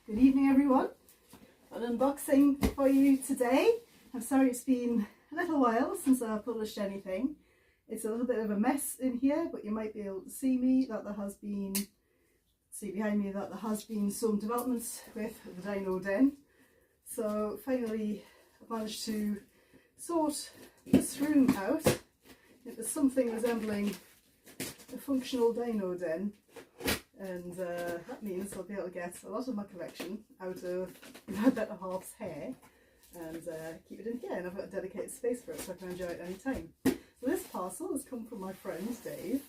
Good evening everyone. An unboxing for you today. I'm sorry it's been a little while since I've published anything. It's a little bit of a mess in here, but you might be able to see behind me that there has been some developments with the Dinosaur. So finally I've managed to sort this room out into something resembling a functional dino den, and that means I'll be able to get a lot of my collection out of my better half's hair and keep it in here, and I've got a dedicated space for it so I can enjoy it any time. So this parcel has come from my friend Dave,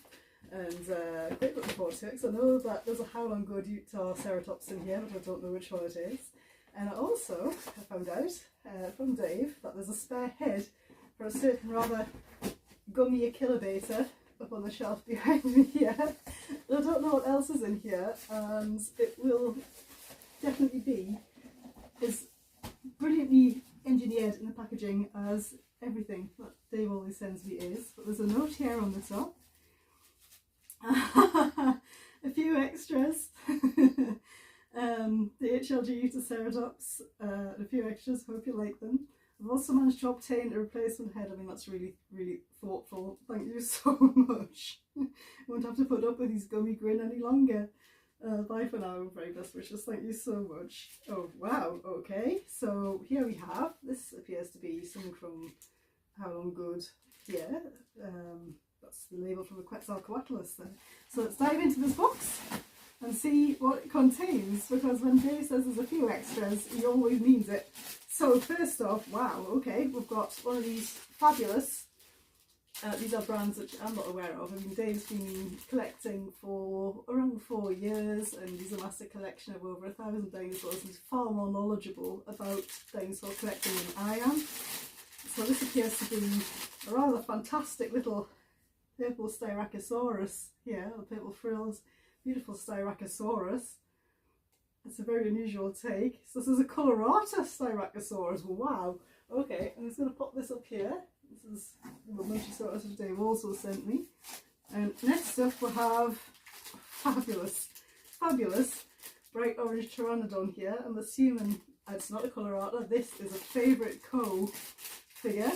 and great looking forward to it because I know that there's a Howlong Good Utah Ceratops in here, but I don't know which one it is. And I also found out from Dave that there's a spare head for a certain rather gummy Achillobata up on the shelf behind me here. I don't know what else is in here, and it will definitely be as brilliantly engineered in the packaging as everything that Dave always sends me is. But there's a note here on the top. A few extras. The HLG Utaceratops, a few extras, hope you like them. I've also managed to obtain a replacement head. I mean, that's really, really thoughtful. Thank you so much. Won't have to put up with his gummy grin any longer. Bye for now, very best wishes. Thank you so much. Oh, wow, okay. So here we have, this appears to be something from Howlong Good. Yeah, that's the label from the Quetzalcoatlus there. So let's dive into this box and see what it contains, because when Dave says there's a few extras, he always means it. So first off, wow, okay, we've got one of these fabulous, these are brands which I'm not aware of. I mean, Dave's been collecting for around 4 years, and he's amassed a collection of over 1,000 dinosaurs. He's far more knowledgeable about dinosaur collecting than I am. So this appears to be a rather fantastic little purple Styracosaurus here, the purple frills, beautiful Styracosaurus. It's a very unusual take. So this is a colorata Styracosaurus. Wow. Okay, I'm just going to pop this up here. This is the Munchisaurus which Dave also sent me. And next up we have fabulous bright orange Pteranodon here. I'm assuming it's not a colorata. This is a favourite figure.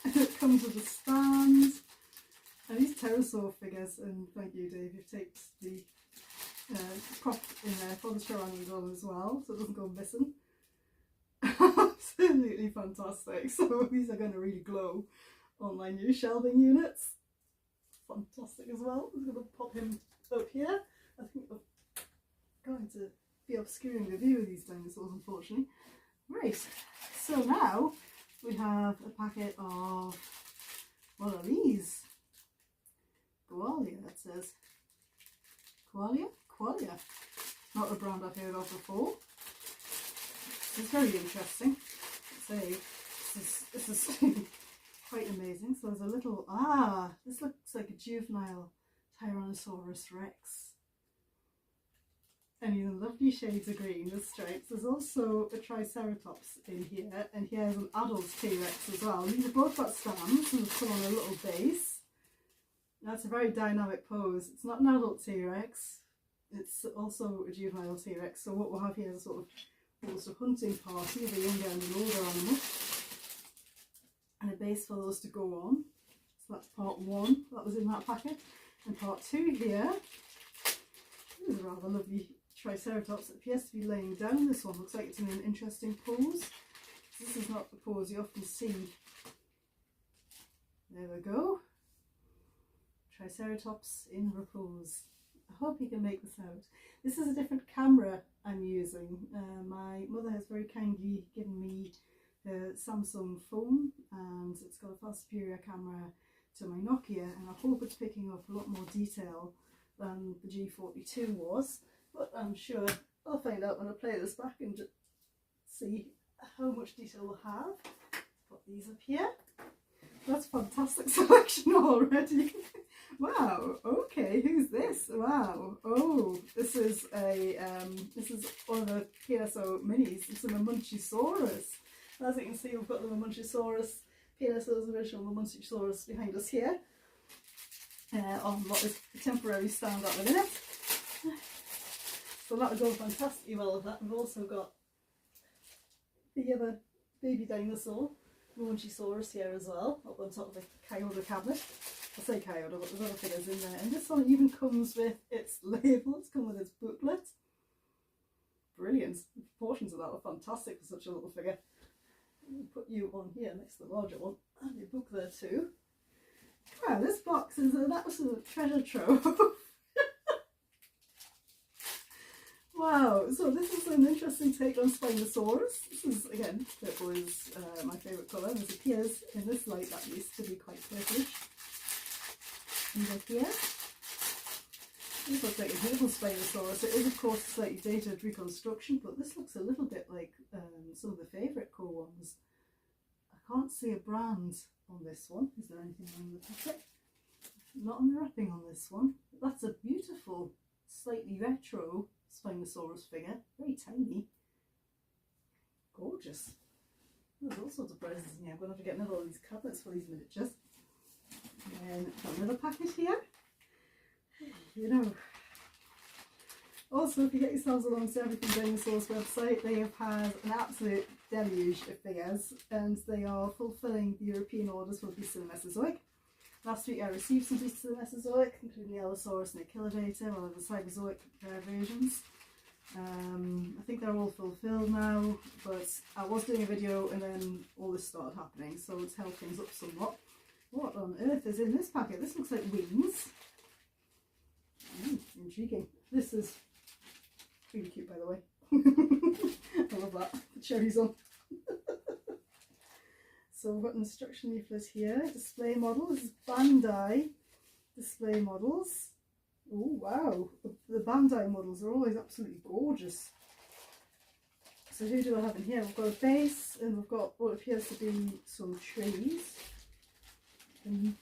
It comes with a stand. And these pterosaur figures, and thank you Dave, you've taped the prop in there for the Tyrannosaur as well, so it doesn't go missing. Absolutely fantastic. So these are going to really glow on my new shelving units. Fantastic as well. I'm going to pop him up here. I think I'm going to be obscuring the view of these dinosaurs, unfortunately. Right, so now we have a packet of, what are these? Koalia, it says. Koalia? Koalia. Not a brand I've heard of before. It's very interesting. This is quite amazing. So there's a little, this looks like a juvenile Tyrannosaurus Rex. And in lovely shades of green with stripes. There's also a Triceratops in here, and here's an adult T-Rex as well. These have both got stands and come on a little base. That's a very dynamic pose. It's not an adult T-Rex, it's also a juvenile T-Rex. So what we'll have here is a sort of almost a hunting party of a younger and an older animal, and a base for those to go on. So that's part one, that was in that packet. And part two here, this is a rather lovely Triceratops. It appears to be laying down. This one looks like it's in an interesting pose. This is not the pose you often see. There we go. Triceratops in repose. I hope you can make this out. This is a different camera I'm using. My mother has very kindly given me the Samsung phone, and it's got a far superior camera to my Nokia, and I hope it's picking up a lot more detail than the G42 was, but I'm sure I'll find out when I play this back and just see how much detail we'll have. Put these up here. That's fantastic selection already. Wow, okay, who's this? Wow, oh, this is one of the PSO minis. It's a Munchisaurus. As you can see, we've got the Munchisaurus, PSO's original Munchisaurus behind us here, on what is a temporary stand at the minute. So that'll go fantastically well with that. We've also got the other baby dinosaur, Monchysaurus, here as well, up on top of the Kyoto cabinet. I say Kyoto, but there's other figures in there. And this one even comes with its label, it's come with its booklet. Brilliant. The proportions of that are fantastic for such a little figure. I'll put you on here next to the larger one, and your book there too. Wow, this box is an absolute treasure trove. Wow, so this is an interesting take on Spinosaurus. This is, again, purple is my favourite colour, and it appears in this light at least to be quite purplish. And here, this looks like a beautiful Spinosaurus. It is of course a slightly dated reconstruction, but this looks a little bit like some of the favourite core ones. I can't see a brand on this one. Is there anything on the packet? Not on the wrapping on this one. That's a beautiful, slightly retro Spinosaurus figure. Very tiny. Gorgeous. There's all sorts of prizes in here. I'm going to have to get another one of these cabinets for these miniatures. And got another packet here. You know. Also, if you get yourselves along to Everything Dinosaur's website, they have had an absolute deluge of figures, and they are fulfilling the European orders for Beasts of the Mesozoic. Last week I received some Beasts of the Mesozoic, including the Allosaurus and the Achillidator, one of the Cyberzoic versions. I think they're all fulfilled now, but I was doing a video and then all this started happening, so it's held things up somewhat. What on earth is in this packet? This looks like wings. Intriguing. This is really cute, by the way. I love that. The cherries on. So we've got an instruction leaflet here. Display model. This is Bandai display models. Oh wow, the Bandai models are always absolutely gorgeous. So who do I have in here? We've got a base, and we've got what appears to be some trees. And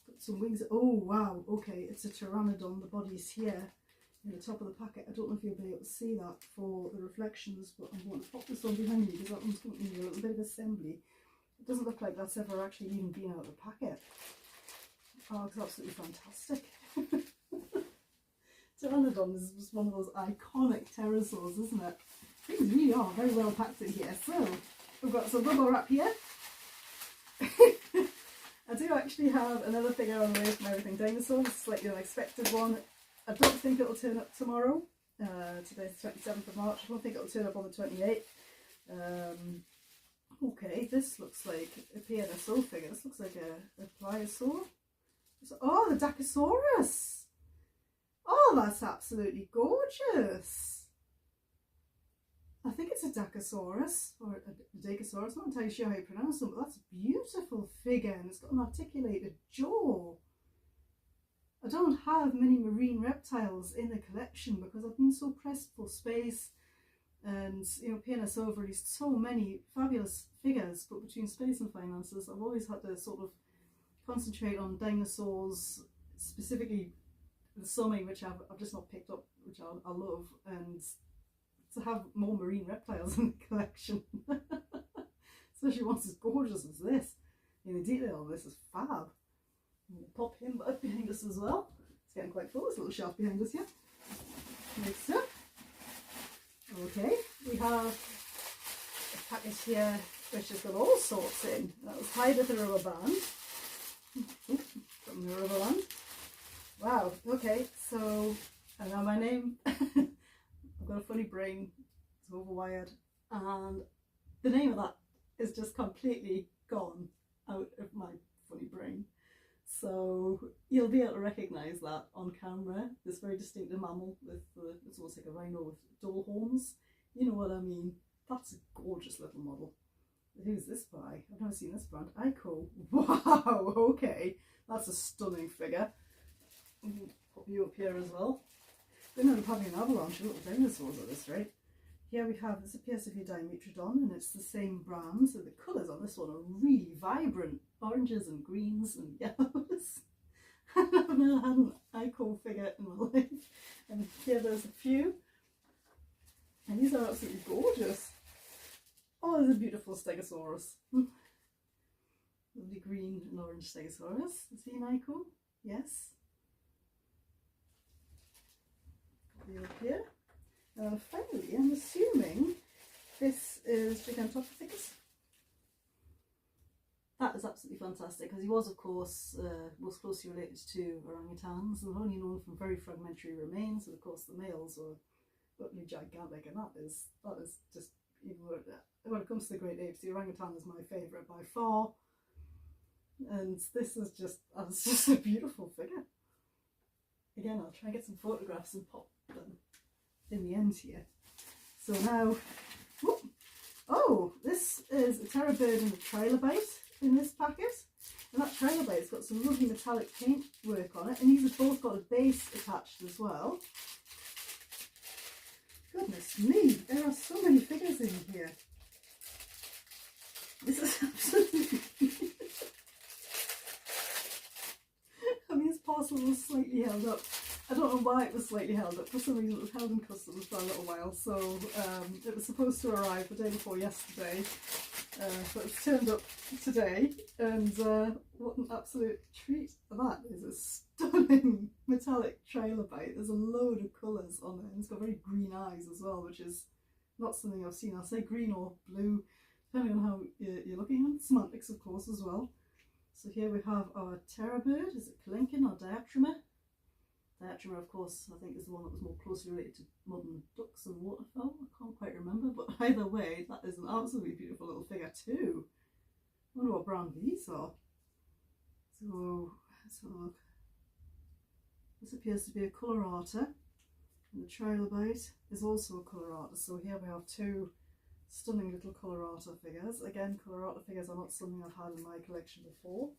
got some wings. Oh wow, okay, it's a Pteranodon. The body's here in the top of the packet. I don't know if you'll be able to see that for the reflections, but I'm going to pop this one behind me because that one's going to need a little bit of assembly. It doesn't look like that's ever actually even been out of the packet. Oh, it's absolutely fantastic. Tyrannosaur is one of those iconic pterosaurs, isn't it? Things really are very well packed in here. So, we've got some bubble wrap here. I do actually have another figure on the way from Everything Dinosaur. It's a slightly unexpected one. I don't think it'll turn up tomorrow. Today's the 27th of March. I don't think it'll turn up on the 28th. Okay, this looks like a PNSO figure. This looks like a pliosaur. Oh, the Dacosaurus! Oh, that's absolutely gorgeous! I think it's a Dacosaurus, or a Dacosaurus. I'm not entirely sure how you pronounce them, but that's a beautiful figure, and it's got an articulated jaw. I don't have many marine reptiles in the collection because I've been so pressed for space, and you know, PNSO have released so many fabulous figures, but between space and finances, I've always had to sort of concentrate on dinosaurs, specifically the summing, which I've just not picked up, which I love, and to have more marine reptiles in the collection, especially ones as gorgeous as this. And the detail on this is fab. We'll pop him back behind us as well. It's getting quite full, this little shelf behind us here. Next up, okay, we have a package here which has got all sorts in. That was tied with a rubber band. From the rubber band. Wow, okay, so I know my name. I've got a funny brain, it's overwired, and the name of that is just completely gone out of my funny brain. So you'll be able to recognise that on camera, this very distinctive mammal with it's almost like a rhino with double horns. You know what I mean? That's a gorgeous little model. Who's this by? I've never seen this brand. Ico. Wow, okay. That's a stunning figure. Put you up here as well. They're not having an avalanche of little dinosaurs at this rate. Here we have, this appears to be Dimetrodon, and it's the same brand, so the colours on this one are really vibrant. Oranges and greens and yellows. I've never had an Ico figure in my life. And here there's a few. And these are absolutely gorgeous. Oh, there's a beautiful Stegosaurus. Lovely green and orange Stegosaurus. Is he an Ico? Yes. be up here. And finally, I'm assuming this is Gigantopithecus. That is absolutely fantastic because he was, of course, most closely related to orangutans. They're only known from very fragmentary remains, and of course the males were utterly gigantic, and that is just, even when it comes to the great apes, the orangutan is my favourite by far. And this is just, it's just a beautiful figure. Again, I'll try and get some photographs and pop them in the end here. So now, whoop, oh, this is a terror bird and a trilobite in this packet, and that trilobite's got some lovely metallic paint work on it, and these have both got a base attached as well. Goodness me, there are so many figures in here. This is absolutely I mean, this parcel was slightly held up. I don't know why it was slightly held up. For some reason it was held in customs for a little while, so it was supposed to arrive the day before yesterday, but it's turned up today, and what an absolute treat that is. A stunning metallic trilobite. There's a load of colours on it, and it's got very green eyes as well, which is not something I've seen. I'll say green or blue, depending on how you're looking at. Semantics, of course, as well. So here we have our terror bird. Is it Palinkin or Diatrema? Diatrema, of course, I think is the one that was more closely related to modern ducks and waterfowl. I can't quite remember, but either way, that is an absolutely beautiful little figure too. I wonder what brand these are. So let's have a look. This appears to be a colorata, and the trilobite is also a colorata. So here we have two stunning little colorata figures. Again, colorata figures are not something I've had in my collection before.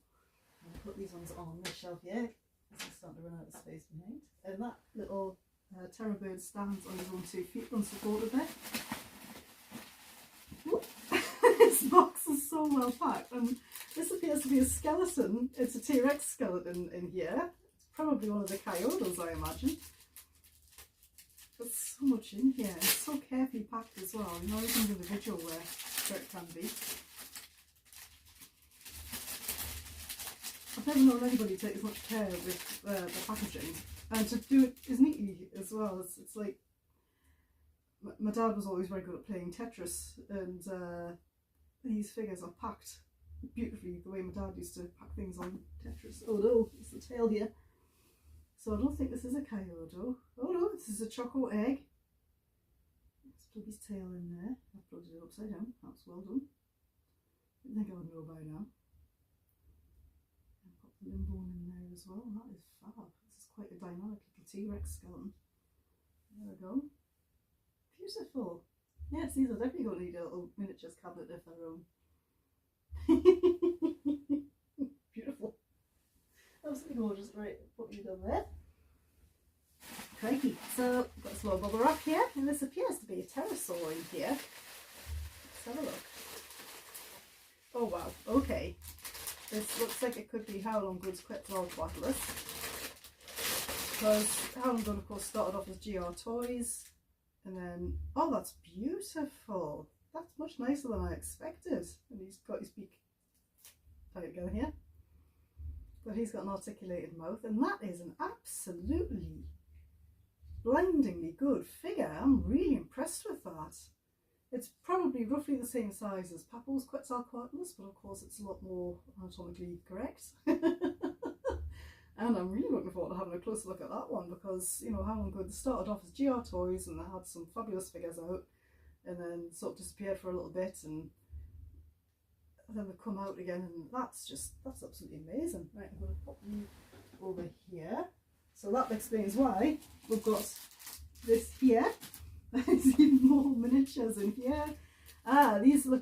I'll put these ones on the shelf here. I'm starting to run out of space behind. And that little terror bird stands on his own 2 feet, unsupported there. This box is so well packed, and this appears to be a skeleton. It's a T-Rex skeleton in here. It's probably one of the coyotes, I imagine. There's so much in here, and so carefully packed as well. You know, everything's individual where it can be. I've never known anybody take as much care with the packaging, and to do it as neatly as well. It's like, my dad was always very good at playing Tetris, and these figures are packed beautifully the way my dad used to pack things on Tetris. Oh no, it's the tail here. So I don't think this is a coyote. Oh no, this is a choco egg. Let's plug his tail in there. I've plugged it upside down. That's well done. I think I would know by now. I've got the limb bone in there as well. That is fab. This is quite a dynamic little T-Rex skeleton. There we go. Beautiful. Yes, these are definitely going to need a little miniatures cabinet of their own. Beautiful. Absolutely gorgeous. Right, put you down there. Crikey. So, we've got a small bubble wrap here, and this appears to be a pterosaur in here. Let's have a look. Oh wow, okay. This looks like it could be Howlong Good's Quetzalcoatlus. Because Howlong Good, of course, started off as GR Toys, and then, oh, that's beautiful. That's much nicer than I expected. And he's got his beak tied together here. But he's got an articulated mouth, and that is an absolutely blindingly good figure. I'm really impressed with that. It's probably roughly the same size as Papple's Quetzalcoatlus, but of course it's a lot more anatomically correct. And I'm really looking forward to having a closer look at that one, because, you know, Howlong Good started off as GR Toys, and they had some fabulous figures out, and then sort of disappeared for a little bit, and then they've come out again, and that's absolutely amazing. Right, I'm going to pop you over here. So that explains why we've got this here. There's even more miniatures in here. Ah, these, oh,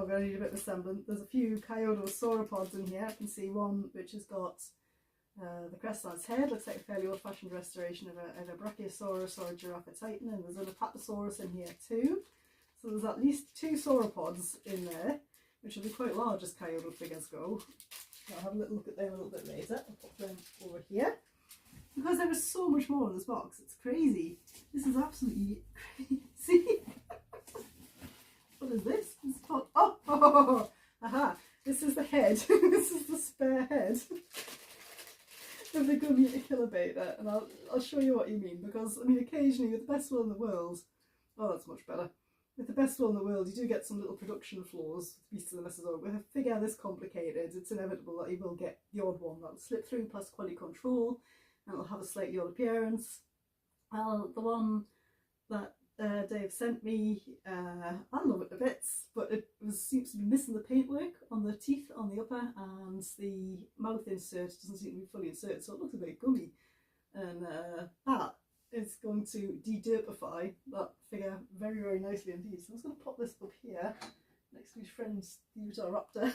I'm going to need a bit of a semblance. There's a few Coyodosauropods in here. I can see one which has got the crest on its head. Looks like a fairly old-fashioned restoration of a Brachiosaurus or a Giraffatitan, and there's an Apatosaurus in here too. So there's at least 2 sauropods in there, which will be quite large as coyote figures go. I'll have a little look at them a little bit later. I'll put them over here. Because there is so much more in this box, it's crazy. This is absolutely crazy. What is this? This is called, aha! This is the head. This is the spare head. if they come here to kill a beta, and I'll show you what you mean, because I mean occasionally with the best will in the world, oh that's much better. With the best will in the world, you do get some little production flaws with Beasts of the Mesozoic. With a figure this complicated, it's inevitable that you will get the odd one that'll slip through, plus quality control, and it'll have a slightly odd appearance. Well, the one that Dave sent me, I love it to bits, but it seems to be missing the paintwork on the teeth on the upper, and the mouth insert doesn't seem to be fully inserted, so it looks a bit gummy. And that is going to de-derpify that figure very, very nicely indeed. So I'm just going to pop this up here next to his friend's Raptor.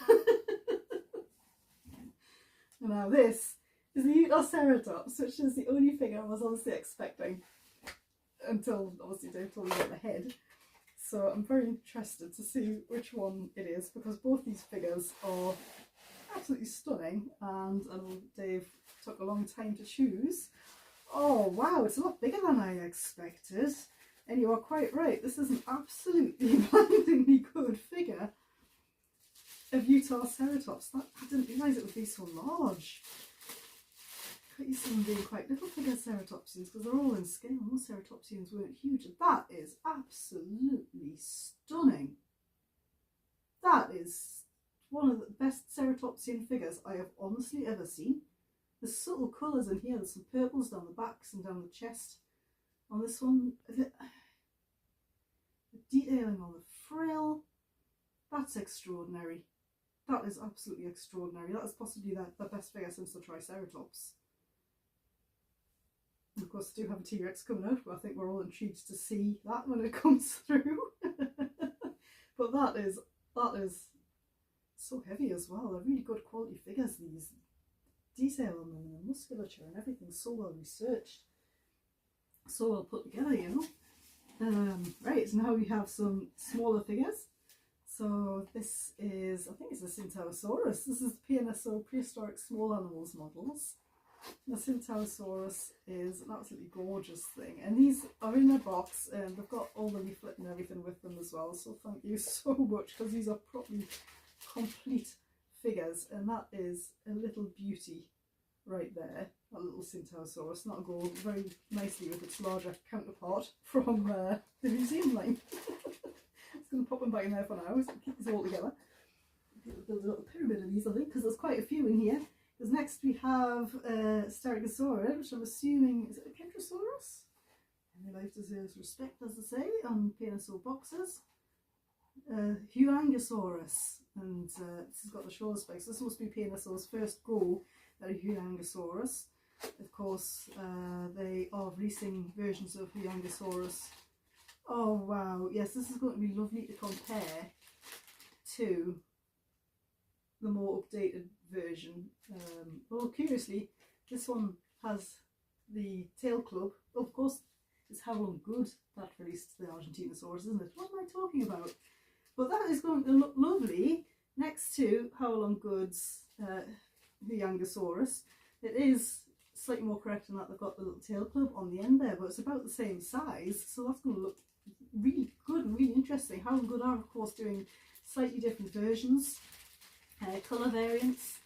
And now this is the Utaceratops, which is the only figure I was honestly expecting until obviously Dave told me about the head. So I'm very interested to see which one it is, because both these figures are absolutely stunning, and I know Dave took a long time to choose. Oh wow, it's a lot bigger than I expected. And you are quite right, this is an absolutely blindingly good figure of Utaceratops. I didn't realise it would be so large. I used to them being quite little figure ceratopsians, because they're all in scale. Most ceratopsians weren't huge. That is absolutely stunning. That is one of the best ceratopsian figures I have honestly ever seen. There's subtle colours in here. There's some purples down the backs and down the chest. On this one, the detailing on the frill, that's extraordinary. That is absolutely extraordinary. That is possibly the best figure since the Triceratops. And of course, I do have a T-Rex coming out, but I think we're all intrigued to see that when it comes through. But that is so heavy as well. They're really good quality figures, these. Detail on them and the musculature and everything so well researched, so well put together, you know. Right, so now we have some smaller figures. So this is, I think it's a Tyrannosaurus. This is the PNSO Prehistoric Small Animals models. The Tyrannosaurus is an absolutely gorgeous thing, and these are in a box, and they've got all the leaflet and everything with them as well, so thank you so much, because these are properly complete figures, and that is a little beauty right there, that little Tyrannosaurus. That'll go very nicely with its larger counterpart from the museum line. Just going to pop them back in there for now, so keep this all together. Build a little pyramid of these, I think, because there's quite a few in here. Because next we have Dinosaur, which I'm assuming is it a Kentrosaurus? Every life deserves respect, as they say, on PNSO boxes. Huangosaurus, and this has got the shoulder spikes. This must be PNSO's first go at a Huangosaurus. Of course, they are releasing versions of Huangosaurus. Oh wow, yes, this is going to be lovely to compare to the more updated version. Well, curiously, this one has the tail club. Of course, it's How Long Good that released the Argentinosaurus, isn't it? What am I talking about? But that is going to look lovely next to How Long Good's Huangosaurus. It is slightly more correct in that they've got the little tail club on the end there, but it's about the same size, so that's going to look really good and really interesting. How Long Good are, of course, doing slightly different versions, colour variants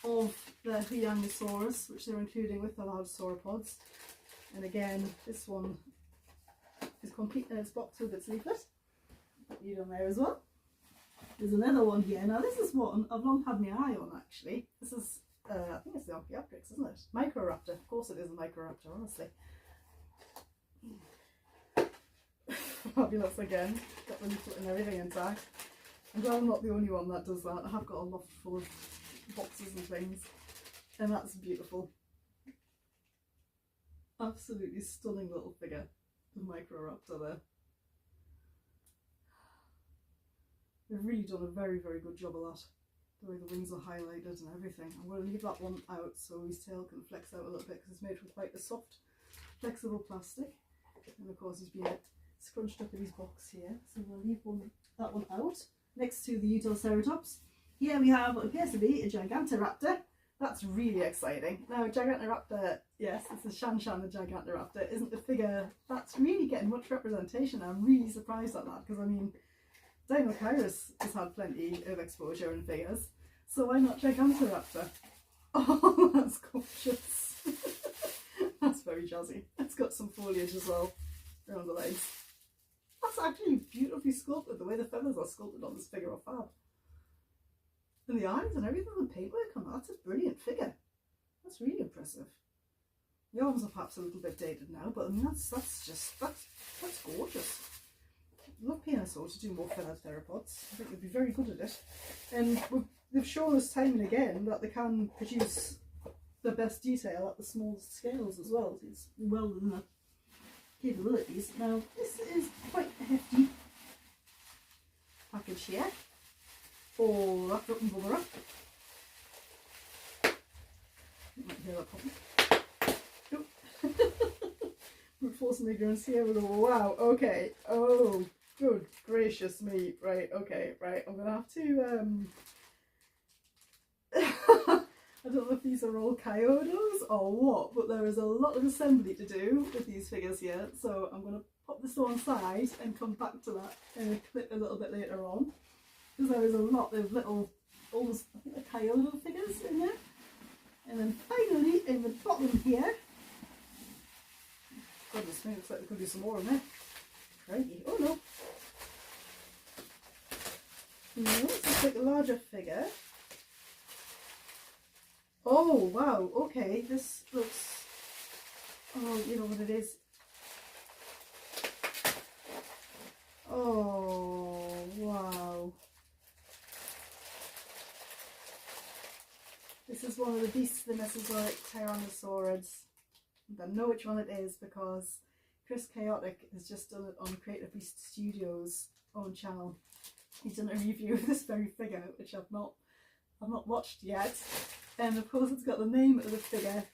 of the Huangosaurus, which they're including with the large sauropods. And again, this one is complete in its box with its leaflet. Put you on there as well. There's another one here. Now this is one I've long had my eye on, actually. This is, I think it's the Archaeopteryx, isn't it? Microraptor. Of course it is a Microraptor, honestly. Fabulous again. Got the leaflet and everything intact. I'm glad I'm not the only one that does that. I have got a loft full of boxes and things. And that's beautiful. Absolutely stunning little figure of Microraptor there. They've really done a very, very good job of that. The way the wings are highlighted and everything. I'm going to leave that one out so his tail can flex out a little bit, because it's made from quite a soft, flexible plastic. And of course he's been scrunched up in his box here. So we'll leave that one out. Next to the Utaceratops, here we have what appears to be a Gigantoraptor. That's really exciting. Now, Gigantoraptor, yes, it's a Shanshan the Gigantoraptor, isn't the figure that's really getting much representation. I'm really surprised at that, because I mean, Dinosaur has had plenty of exposure in figures, so why not Gigantoraptor? Oh, that's gorgeous. That's very jazzy. It's got some foliage as well around the legs. That's actually beautifully sculpted. The way the feathers are sculpted on this figure are fab. And the eyes and everything, the paintwork on that, that's a brilliant figure. That's really impressive. The arms are perhaps a little bit dated now, but I mean that's gorgeous. I'd love Dinosaur to do more feathered theropods. I think they'd be very good at it. And they've shown us time and again that they can produce the best detail at the smallest scales as well. It's well within their capabilities. Now this is quite a hefty package here. All wrapped up and bubble wrap. You might hear that popping. Brute force and ignorance here. We go, wow, okay. Oh, good gracious me. Right, okay, right. I'm gonna have to I don't know if these are all coyotes or what, but there is a lot of assembly to do with these figures here. So I'm gonna pop this to one side and come back to that in a clip a little bit later on. Because there is a lot of little, almost, I think, coyote figures in there. And then finally, in the bottom here, goodness me, looks like there could be some more in there. Crikey. Oh no. No, this is like a larger figure. Oh wow, okay, this looks, oh, you know what it is. Oh, wow. This is one of the beasts of the Mesozoic Tyrannosaurids. I know which one it is because Chris Chaotic has just done it on Creative Beast Studios' own channel. He's done a review of this very figure, which I've not watched yet. And of course it's got the name of the figure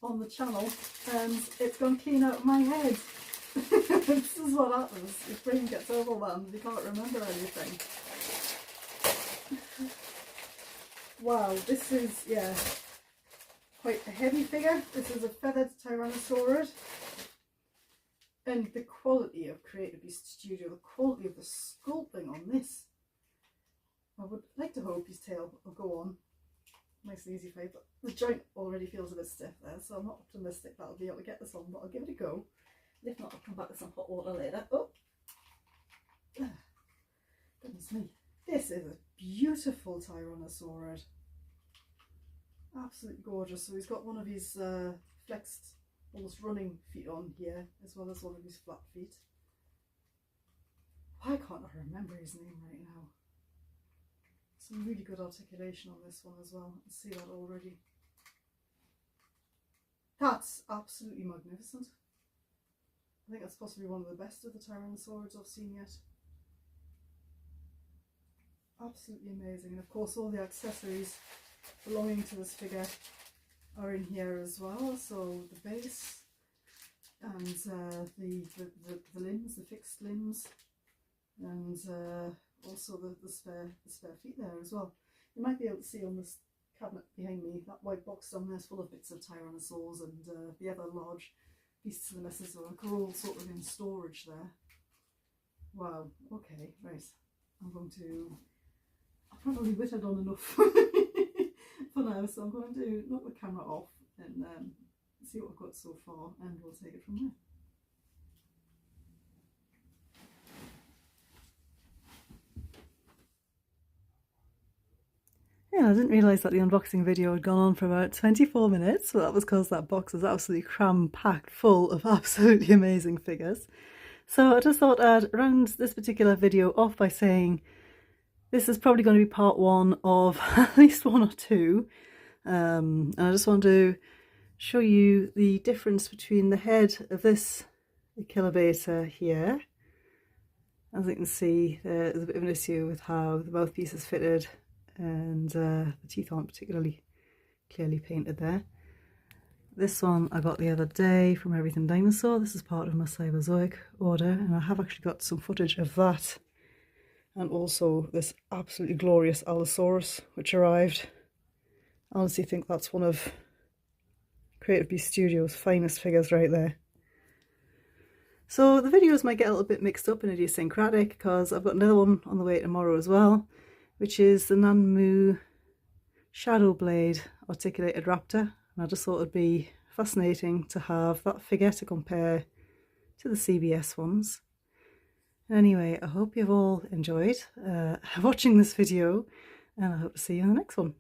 on the channel and it's gone clean out of my head. This is what happens. Your brain gets overwhelmed, you can't remember anything. Wow, this is, yeah, quite a heavy figure. This is a feathered Tyrannosaurid. And the quality of Creative Beast Studio, the quality of the sculpting on this. I would like to hope his tail will go on nice and easy for you, but the joint already feels a bit stiff there, so I'm not optimistic that I'll be able to get this on, but I'll give it a go. If not, I'll come back with some hot water later. Oh, goodness me. This is a beautiful Tyrannosaurid. Absolutely gorgeous. So he's got one of his flexed, almost running feet on here, as well as one of his flat feet. Why can't I remember his name right now? Some really good articulation on this one as well. I can see that already. That's absolutely magnificent. I think that's possibly one of the best of the Tyrannosaurids I've seen yet. Absolutely amazing. And of course all the accessories belonging to this figure are in here as well. So the base and the limbs, the fixed limbs, and also the spare feet there as well. You might be able to see on this cabinet behind me, that white box down there is full of bits of Tyrannosaurs and the other large beasts of the Mesozoic are all sort of in storage there. Wow, okay, right. I've probably whittled on enough for now, so I'm going to knock the camera off and see what I've got so far, and we'll take it from there. Yeah, I didn't realise that the unboxing video had gone on for about 24 minutes, but that was because that box was absolutely cram-packed full of absolutely amazing figures. So I just thought I'd round this particular video off by saying this is probably going to be part one of at least one or two. And I just want to show you the difference between the head of this Kilobeta here. As you can see, there's a bit of an issue with how the mouthpiece is fitted, and the teeth aren't particularly clearly painted there. This one I got the other day from Everything Dinosaur. This is part of my Cyberzoic order, and I have actually got some footage of that, and also this absolutely glorious Allosaurus which arrived. I honestly think that's one of Creative Beast Studios' finest figures right there. So the videos might get a little bit mixed up and idiosyncratic because I've got another one on the way tomorrow as well, which is the Nanmu Shadow Blade articulated raptor, and I just thought it'd be fascinating to have that figure to compare to the CBS ones. Anyway, I hope you've all enjoyed watching this video, and I hope to see you in the next one.